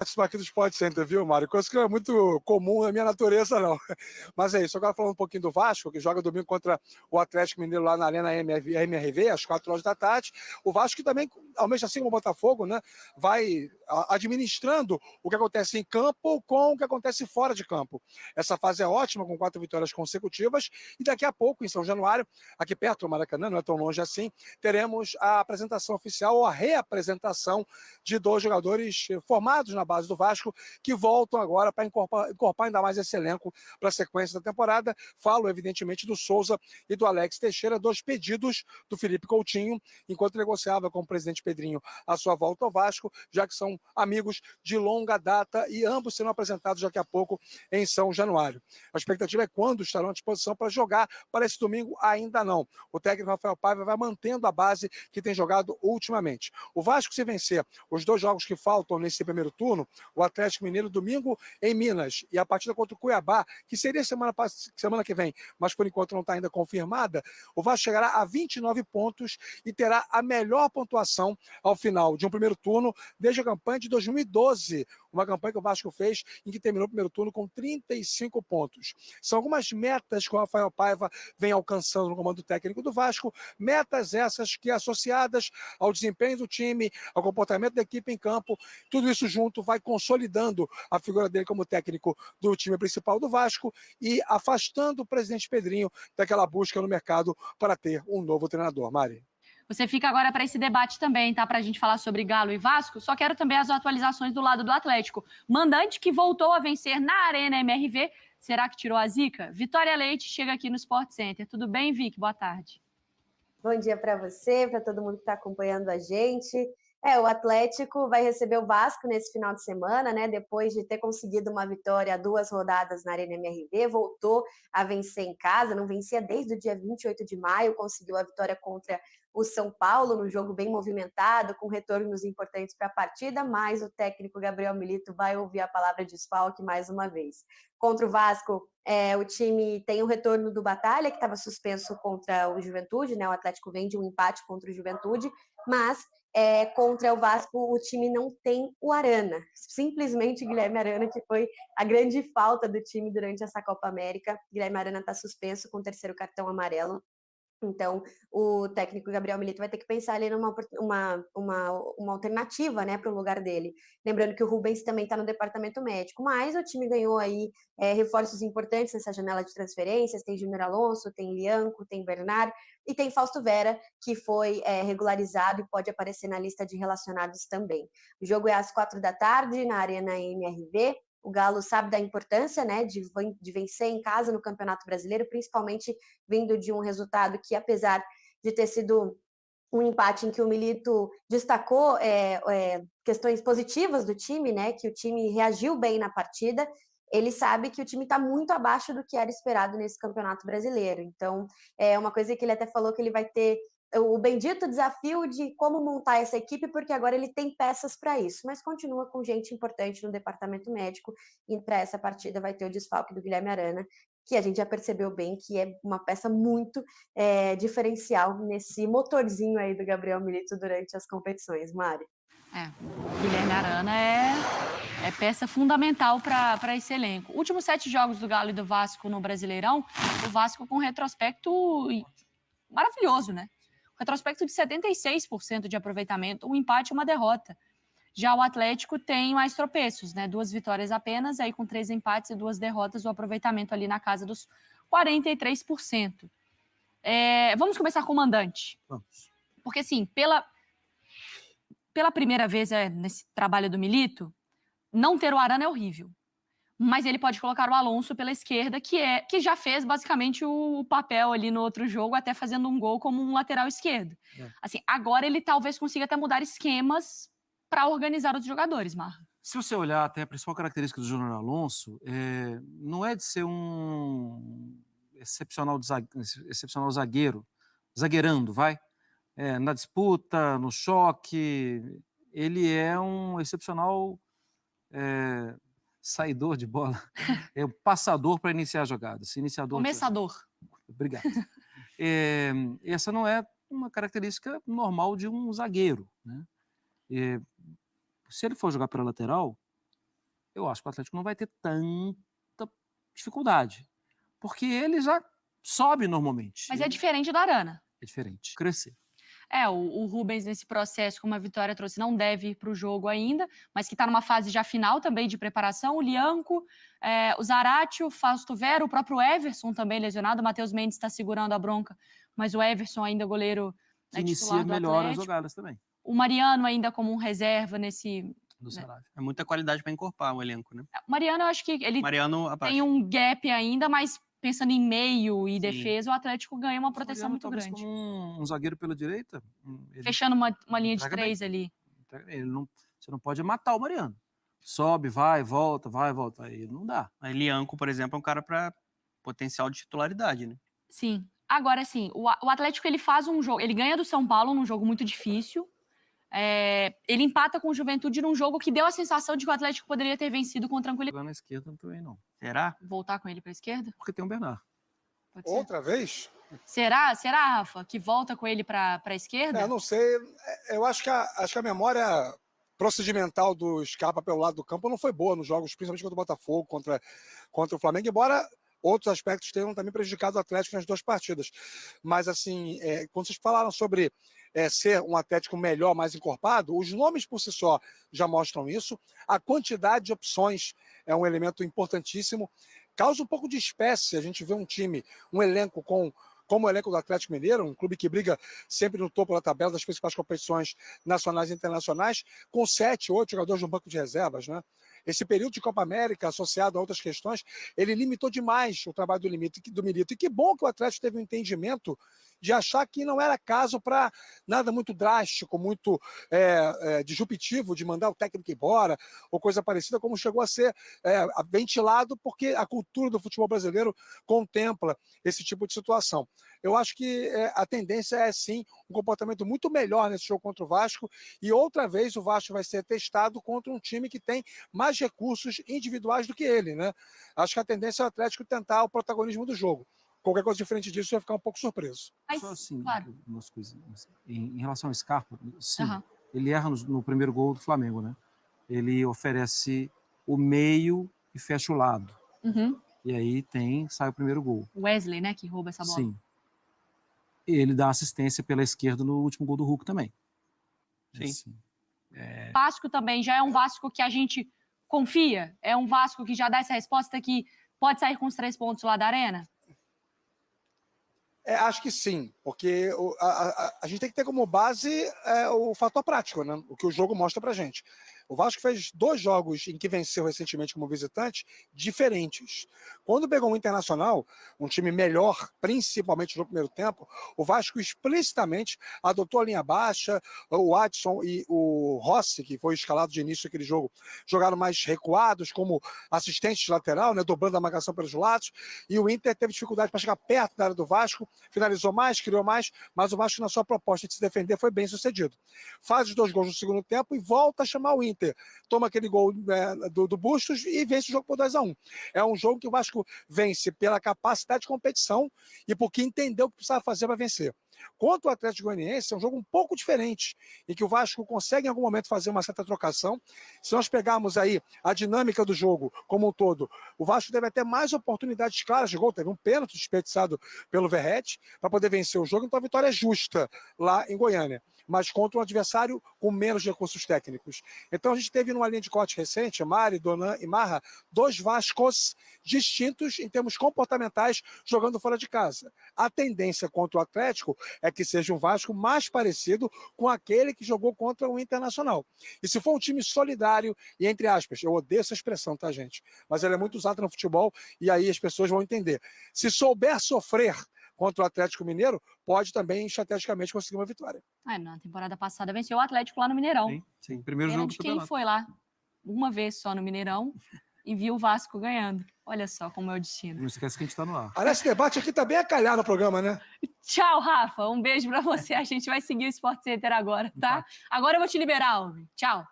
Participar aqui do Sport Center, viu, Mário? Coisa que não é muito comum na minha natureza, não. Mas é isso. Agora falando um pouquinho do Vasco, que joga domingo contra o Atlético Mineiro lá na Arena MRV, às 4 horas da tarde. O Vasco que também, ao mesmo assim como o Botafogo, né, vai administrando o que acontece em campo com o que acontece fora de campo. Essa fase é ótima, com 4 vitórias consecutivas. E daqui a pouco, em São Januário, aqui perto do Maracanã, não é tão longe assim, teremos a apresentação oficial ou a reapresentação de 2 jogadores formados na base do Vasco, que voltam agora para encorpar ainda mais esse elenco para a sequência da temporada. Falo, evidentemente, do Souza e do Alex Teixeira, 2 pedidos do Felipe Coutinho, enquanto negociava com o presidente Pedrinho a sua volta ao Vasco, já que são amigos de longa data e ambos serão apresentados daqui a pouco em São Januário. A expectativa é quando estarão à disposição para jogar. Para esse domingo, ainda não. O técnico Rafael Paiva vai mantendo a base que tem jogado ultimamente. O Vasco, se vencer os 2 jogos que faltam nesse primeiro turno, o Atlético Mineiro domingo em Minas e a partida contra o Cuiabá, que seria semana que vem, mas por enquanto não está ainda confirmada, o Vasco chegará a 29 pontos e terá a melhor pontuação ao final de um primeiro turno desde a campanha de 2012, uma campanha que o Vasco fez em que terminou o primeiro turno com 35 pontos. São algumas metas que o Rafael Paiva vem alcançando no comando técnico do Vasco, metas essas que associadas ao desempenho do time, ao comportamento da equipe em campo, tudo isso junto vai consolidando a figura dele como técnico do time principal do Vasco e afastando o presidente Pedrinho daquela busca no mercado para ter um novo treinador. Mari. Você fica agora para esse debate também, tá? Para a gente falar sobre Galo e Vasco. Só quero também as atualizações do lado do Atlético. Mandante que voltou a vencer na Arena MRV. Será que tirou a zica? Vitória Leite chega aqui no Sport Center. Tudo bem, Vic? Boa tarde. Bom dia para você, para todo mundo que está acompanhando a gente. O Atlético vai receber o Vasco nesse final de semana, né? Depois de ter conseguido uma vitória 2 rodadas na Arena MRV, voltou a vencer em casa, não vencia desde o dia 28 de maio, conseguiu a vitória contra o São Paulo, num jogo bem movimentado, com retornos importantes para a partida, mas o técnico Gabriel Milito vai ouvir a palavra desfalque mais uma vez. Contra o Vasco, o time tem o retorno do Batalha, que estava suspenso contra o Juventude, né? O Atlético vem de um empate contra o Juventude, mas contra o Vasco o time não tem o Arana, simplesmente Guilherme Arana, que foi a grande falta do time durante essa Copa América. Guilherme Arana está suspenso com o 3º cartão amarelo. Então, o técnico Gabriel Milito vai ter que pensar ali numa uma alternativa, né, para o lugar dele. Lembrando que o Rubens também está no departamento médico, mas o time ganhou aí reforços importantes nessa janela de transferências. Tem Júnior Alonso, tem Lianco, tem Bernard e tem Fausto Vera, que foi regularizado e pode aparecer na lista de relacionados também. O jogo é às 4 da tarde, na Arena MRV. O Galo sabe da importância, né, de vencer em casa no Campeonato Brasileiro, principalmente vindo de um resultado que, apesar de ter sido um empate em que o Milito destacou questões positivas do time, né, que o time reagiu bem na partida, ele sabe que o time está muito abaixo do que era esperado nesse Campeonato Brasileiro. Então, é uma coisa que ele até falou que ele vai ter o bendito desafio de como montar essa equipe, porque agora ele tem peças para isso, mas continua com gente importante no departamento médico, e para essa partida vai ter o desfalque do Guilherme Arana, que a gente já percebeu bem que é uma peça muito diferencial nesse motorzinho aí do Gabriel Milito durante as competições, Mari. O Guilherme Arana é peça fundamental para esse elenco. Últimos 7 jogos do Galo e do Vasco no Brasileirão, o Vasco com retrospecto maravilhoso, né? Retrospecto de 76% de aproveitamento, um empate e uma derrota. Já o Atlético tem mais tropeços, né? 2 vitórias apenas, aí com 3 empates e 2 derrotas, o aproveitamento ali na casa dos 43%. Vamos começar com o mandante. Vamos. Porque, assim, pela primeira vez nesse trabalho do Milito, não ter o Arana é horrível. Mas ele pode colocar o Alonso pela esquerda, que já fez basicamente o papel ali no outro jogo, até fazendo um gol como um lateral esquerdo. Assim, agora ele talvez consiga até mudar esquemas para organizar os jogadores, Marra. Se você olhar até a principal característica do Júnior Alonso, não é de ser um excepcional zagueiro, zagueirando, na disputa, no choque, ele é um excepcional saidor de bola, é um passador para iniciar jogadas. Começador. Obrigado. Essa não é uma característica normal de um zagueiro, né? Se ele for jogar pela lateral, eu acho que o Atlético não vai ter tanta dificuldade, porque ele já sobe normalmente. Mas é diferente do Arana. É diferente. Crescer. O Rubens, nesse processo, com uma vitória trouxe, não deve ir para o jogo ainda, mas que está numa fase já final também de preparação. O Lianco, o Zarate, o Fausto Vera, o próprio Everson também lesionado. O Matheus Mendes está segurando a bronca, mas o Everson ainda goleiro que inicia melhor Atlético. as jogadas também. O Mariano ainda como um reserva nesse... Do Saravia. É muita qualidade para encorpar o elenco, né? O Mariano, eu acho que ele tem um gap ainda, mas pensando em meio e defesa, o Atlético ganha uma proteção muito grande. Com um zagueiro pela direita. Fechando uma linha de 3 ali. Você não pode matar o Mariano. Sobe, vai, volta. Aí não dá. Aí Lianco, por exemplo, é um cara para potencial de titularidade, né? Sim. Agora, sim, o Atlético ele faz um jogo, ele ganha do São Paulo num jogo muito difícil. Ele empata com o Juventude num jogo que deu a sensação de que o Atlético poderia ter vencido com tranquilidade. Jogar na esquerda também não. Será? Voltar com ele para a esquerda? Porque tem o Bernard. Pode ser? Outra vez? Será, Rafa, que volta com ele para a esquerda? Eu não sei. Eu acho que a memória procedimental do Scarpa pelo lado do campo não foi boa nos jogos, principalmente contra o Botafogo, contra o Flamengo, embora outros aspectos tenham também prejudicado o Atlético nas 2 partidas. Mas, assim, quando vocês falaram sobre ser um Atlético melhor, mais encorpado, os nomes por si só já mostram isso. A quantidade de opções é um elemento importantíssimo. Causa um pouco de espécie a gente vê um time, um elenco como o elenco do Atlético Mineiro, um clube que briga sempre no topo da tabela das principais competições nacionais e internacionais, com 7, 8 jogadores no banco de reservas, né? Esse período de Copa América, associado a outras questões, ele limitou demais o trabalho do Milito. E que bom que o Atlético teve um entendimento de achar que não era caso para nada muito drástico, muito disruptivo, de mandar o técnico embora, ou coisa parecida, como chegou a ser ventilado, porque a cultura do futebol brasileiro contempla esse tipo de situação. Eu acho que a tendência é, sim, um comportamento muito melhor nesse jogo contra o Vasco, e outra vez o Vasco vai ser testado contra um time que tem mais recursos individuais do que ele, né? Acho que a tendência é o Atlético tentar o protagonismo do jogo. Qualquer coisa diferente disso, vai ficar um pouco surpreso. Mas, só assim, claro. umas coisas. Em relação ao Scarpa, sim, ele erra no primeiro gol do Flamengo, né? Ele oferece o meio e fecha o lado. E aí sai o primeiro gol. Wesley, né, que rouba essa bola. Sim. Ele dá assistência pela esquerda no último gol do Hulk também. Sim. Assim, Vasco também já é um Vasco que a gente confia? É um Vasco que já dá essa resposta que pode sair com os 3 pontos lá da Arena? Acho que sim, porque a gente tem que ter como base o fator prático, né? O que o jogo mostra pra gente. O Vasco fez 2 jogos em que venceu recentemente como visitante, diferentes. Quando pegou o Internacional, um time melhor, principalmente no primeiro tempo, o Vasco explicitamente adotou a linha baixa, o Adson e o Rossi, que foi escalado de início daquele jogo, jogaram mais recuados, como assistentes de lateral, né, dobrando a marcação pelos lados, e o Inter teve dificuldade para chegar perto da área do Vasco, finalizou mais, criou mais, mas o Vasco, na sua proposta de se defender, foi bem sucedido. Faz os 2 gols no segundo tempo e volta a chamar o Inter. Toma aquele gol do Bustos e vence o jogo por 2-1. É um jogo que o Vasco vence pela capacidade de competição e porque entendeu o que precisava fazer para vencer. Quanto ao Atlético Goianiense, é um jogo um pouco diferente, em que o Vasco consegue em algum momento fazer uma certa trocação. Se nós pegarmos aí a dinâmica do jogo como um todo, o Vasco deve ter mais oportunidades claras de gol. Teve um pênalti desperdiçado pelo Verratti para poder vencer o jogo, então a vitória é justa lá em Goiânia, mas contra um adversário com menos recursos técnicos. Então a gente teve numa linha de corte recente, Mari, Donan e Marra, 2 Vascos distintos em termos comportamentais jogando fora de casa. A tendência contra o Atlético é que seja um Vasco mais parecido com aquele que jogou contra o Internacional. E se for um time solidário, e entre aspas, eu odeio essa expressão, tá, gente? Mas ela é muito usada no futebol e aí as pessoas vão entender. Se souber sofrer contra o Atlético Mineiro, pode também estrategicamente conseguir uma vitória. Na temporada passada venceu o Atlético lá no Mineirão. Sim. Primeiro jogo do quem foi lá uma vez só no Mineirão e viu o Vasco ganhando. Olha só como é o destino. Não esquece que a gente está no ar. Aliás, esse debate aqui tá bem acalhado no programa, né? Tchau, Rafa. Um beijo pra você. A gente vai seguir o Sport Center agora, tá? Agora eu vou te liberar, Alvin. Tchau.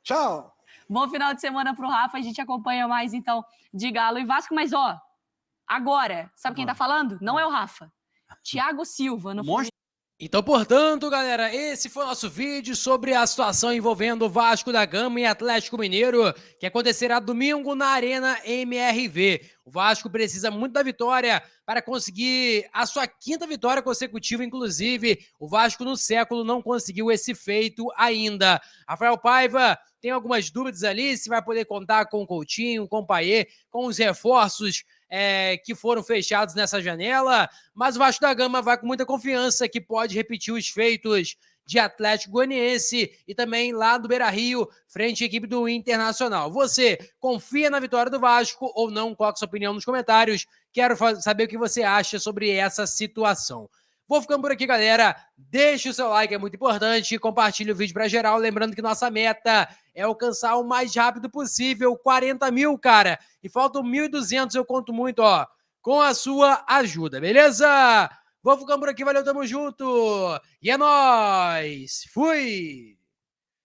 Tchau. Bom final de semana pro Rafa. A gente acompanha mais, então, de Galo e Vasco. Mas, agora, sabe quem tá falando? Não é o Rafa. Thiago Silva. No Monstro Então, portanto, galera, esse foi o nosso vídeo sobre a situação envolvendo o Vasco da Gama e Atlético Mineiro, que acontecerá domingo na Arena MRV. O Vasco precisa muito da vitória para conseguir a sua 5ª vitória consecutiva, inclusive. O Vasco no século não conseguiu esse feito ainda. Rafael Paiva tem algumas dúvidas ali, se vai poder contar com o Coutinho, com o Payet, com os reforços que foram fechados nessa janela, mas o Vasco da Gama vai com muita confiança que pode repetir os feitos de Atlético Goianiense e também lá do Beira-Rio, frente à equipe do Internacional. Você confia na vitória do Vasco ou não? Coloque sua opinião nos comentários. Quero saber o que você acha sobre essa situação. Vou ficando por aqui, galera. Deixe o seu like, é muito importante. Compartilhe o vídeo para geral. Lembrando que nossa meta é alcançar o mais rápido possível 40 mil, cara. E faltam 1.200, eu conto muito, ó, com a sua ajuda, beleza? Vou ficando por aqui, valeu, tamo junto. E é nóis. Fui!